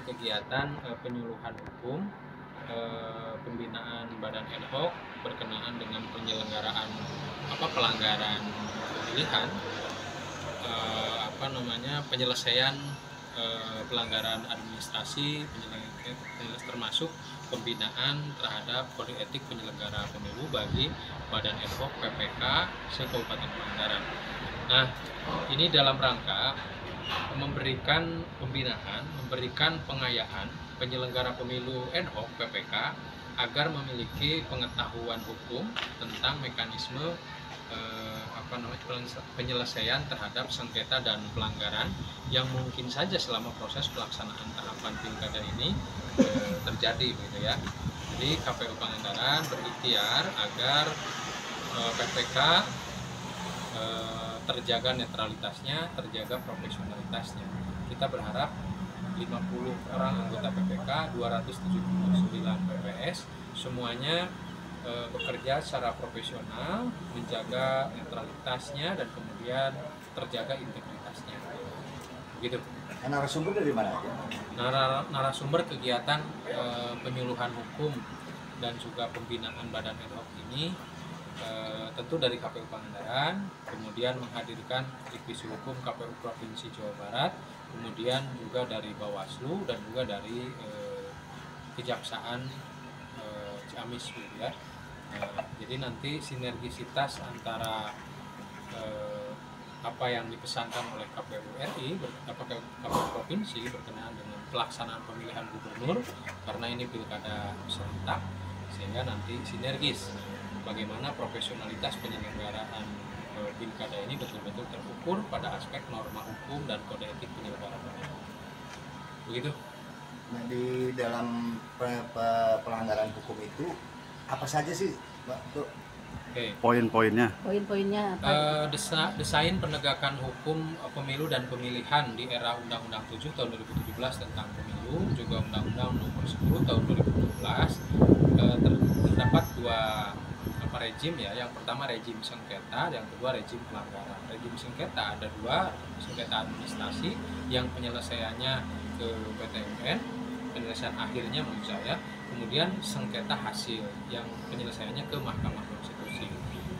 kegiatan penyuluhan hukum, pembinaan badan ad hoc berkenaan dengan penyelenggaraan pelanggaran pemilihan, penyelesaian pelanggaran administrasi, termasuk pembinaan terhadap kode etik penyelenggara pemilu bagi badan ad hoc PPK se-Kabupaten Pangandaran. Nah, ini dalam rangka memberikan pembinaan, memberikan pengayaan penyelenggara pemilu ad hoc PPK agar memiliki pengetahuan hukum tentang mekanisme penyelesaian terhadap sengketa dan pelanggaran yang mungkin saja selama proses pelaksanaan tahapan pilkada ini terjadi, begitu ya. Jadi KPU Pangandaran berikhtiar agar PPK terjaga netralitasnya, terjaga profesionalitasnya. Kita berharap 50 orang anggota PPK, 279 PPS, semuanya bekerja secara profesional, menjaga netralitasnya dan kemudian terjaga integritasnya. Begitu. Narasumber dari mana? Narasumber kegiatan penyuluhan hukum dan juga pembinaan badan ad hoc ini tentu dari KPU Pangandaran, kemudian menghadirkan divisi hukum KPU Provinsi Jawa Barat, kemudian juga dari Bawaslu dan juga dari Kejaksaan Ciamis, gitu ya. Jadi nanti sinergisitas antara apa yang dipesankan oleh KPU RI, KPU Provinsi berkenaan dengan pelaksanaan pemilihan gubernur, karena ini pilkada serentak, sehingga nanti sinergis bagaimana profesionalitas penyelenggaraan pilkada ini betul-betul terukur pada aspek norma hukum dan kode etik penyelenggara pemilu. Begitu. Nah, di dalam pelanggaran hukum itu apa saja sih, Mbak? Poin-poinnya. Poin-poinnya apa? Desain penegakan hukum pemilu dan pemilihan di era Undang-Undang 7 tahun 2017 tentang pemilu, juga Undang-Undang nomor 10 tahun 2017, terdapat dua rejim ya. Yang pertama rejim sengketa, yang kedua rejim pelanggaran. Rejim sengketa ada dua, sengketa administrasi yang penyelesaiannya ke PTMN, penyelesaian akhirnya menurut saya, kemudian sengketa hasil yang penyelesaiannya ke Mahkamah Konstitusi.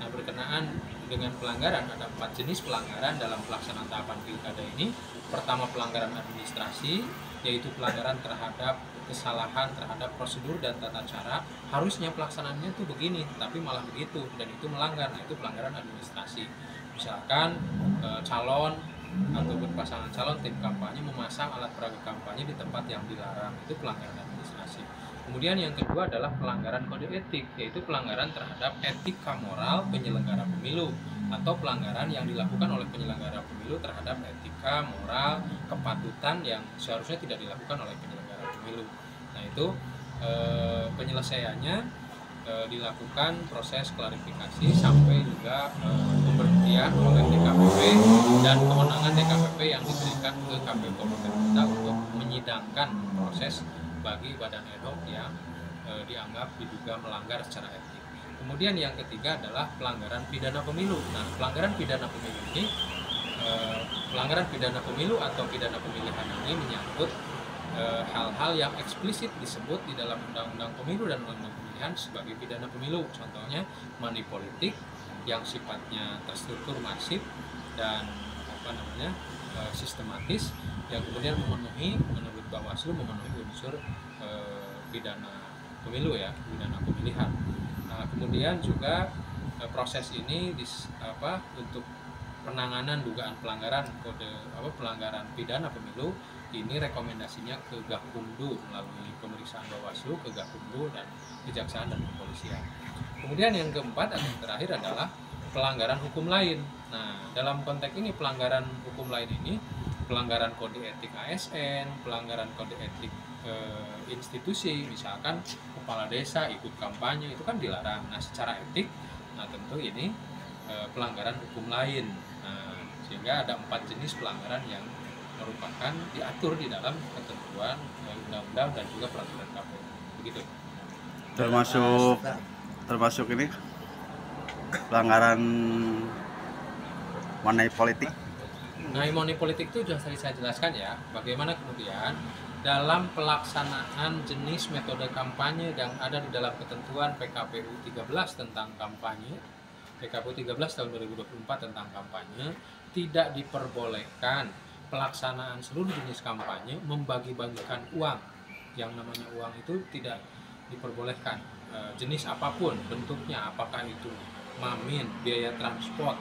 Nah, berkenaan dengan pelanggaran, ada 4 jenis pelanggaran dalam pelaksanaan tahapan pilkada ini. Pertama, pelanggaran administrasi, yaitu pelanggaran terhadap kesalahan terhadap prosedur dan tata cara. Harusnya pelaksanaannya itu begini, tapi malah begitu, dan itu melanggar. Nah, itu pelanggaran administrasi. Misalkan calon atau berpasangan calon tim kampanye memasang alat peraga kampanye di tempat yang dilarang, itu pelanggaran administrasi. Kemudian yang kedua adalah pelanggaran kode etik, yaitu pelanggaran terhadap etika moral penyelenggara pemilu atau pelanggaran yang dilakukan oleh penyelenggara pemilu terhadap etika moral kepatutan yang seharusnya tidak dilakukan oleh penyelenggara pemilu. Nah, itu penyelesaiannya dilakukan proses klarifikasi sampai juga pemberhentian oleh DKPP dan kewenangan DKPP yang diberikan ke KPU Kabupaten Kota untuk menyidangkan proses bagi badan ad hoc yang dianggap diduga melanggar secara etik. Kemudian yang ketiga adalah pelanggaran pidana pemilu. Nah, pelanggaran pidana pemilu ini, pelanggaran pidana pemilu atau pidana pemilihan ini menyangkut hal-hal yang eksplisit disebut di dalam Undang-Undang Pemilu dan Undang-Undang Pemilihan sebagai pidana pemilu. Contohnya money politik yang sifatnya terstruktur masif dan sistematis, yang kemudian memenuhi, menurut Bawaslu, memenuhi unsur pidana pemilu ya, pidana pemilihan. Nah, kemudian juga proses ini untuk penanganan dugaan pelanggaran pelanggaran pidana pemilu ini rekomendasinya ke Gakumdu melalui pemeriksaan Bawaslu ke Gakumdu dan Kejaksaan dan Kepolisian. Kemudian yang keempat dan yang terakhir adalah pelanggaran hukum lain. Nah, dalam konteks ini pelanggaran hukum lain ini pelanggaran kode etik ASN, pelanggaran kode etik institusi, misalkan kepala desa ikut kampanye, itu kan dilarang. Nah, secara etik, nah tentu ini pelanggaran hukum lain. Nah, sehingga ada 4 jenis pelanggaran yang merupakan diatur di dalam ketentuan undang-undang dan juga peraturan KPU. Begitu. Termasuk ini pelanggaran money politik. Nah, money politik itu sudah tadi saya jelaskan ya, bagaimana kemudian dalam pelaksanaan jenis metode kampanye yang ada di dalam ketentuan PKPU 13 tentang kampanye, PKPU 13 tahun 2024 tentang kampanye, tidak diperbolehkan pelaksanaan seluruh jenis kampanye membagi-bagikan uang. Yang namanya uang itu tidak diperbolehkan, jenis apapun bentuknya, apakah itu mamin, biaya transport,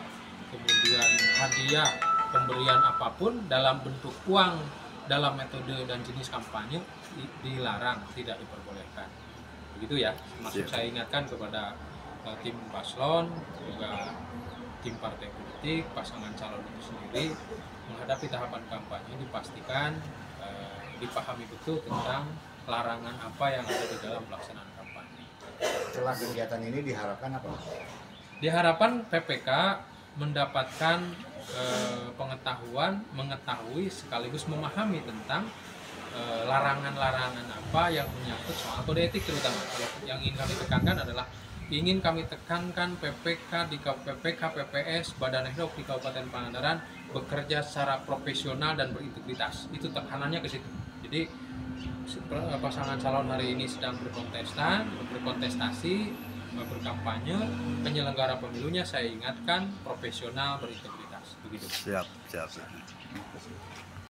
kemudian hadiah, pemberian apapun dalam bentuk uang dalam metode dan jenis kampanye dilarang, tidak diperbolehkan. Begitu ya, maksud saya ingatkan kepada tim paslon, juga tim partai politik, pasangan calon itu sendiri, menghadapi tahapan kampanye dipastikan dipahami betul tentang larangan apa yang ada di dalam pelaksanaan kampanye. Setelah kegiatan ini diharapkan apa? Diharapkan PPK mendapatkan pengetahuan, mengetahui sekaligus memahami tentang larangan-larangan apa yang menyangkut soal kode etik terutama. Yang ingin kami tekankan adalah ingin kami tekankan PPK di PPK PPS Badan Ehdok di Kabupaten Pangandaran bekerja secara profesional dan berintegritas. Itu tekanannya ke situ. Jadi pasangan calon hari ini sedang berkontestasi, berkampanye, penyelenggara pemilunya saya ingatkan profesional berintegritas. Begitu. Siap.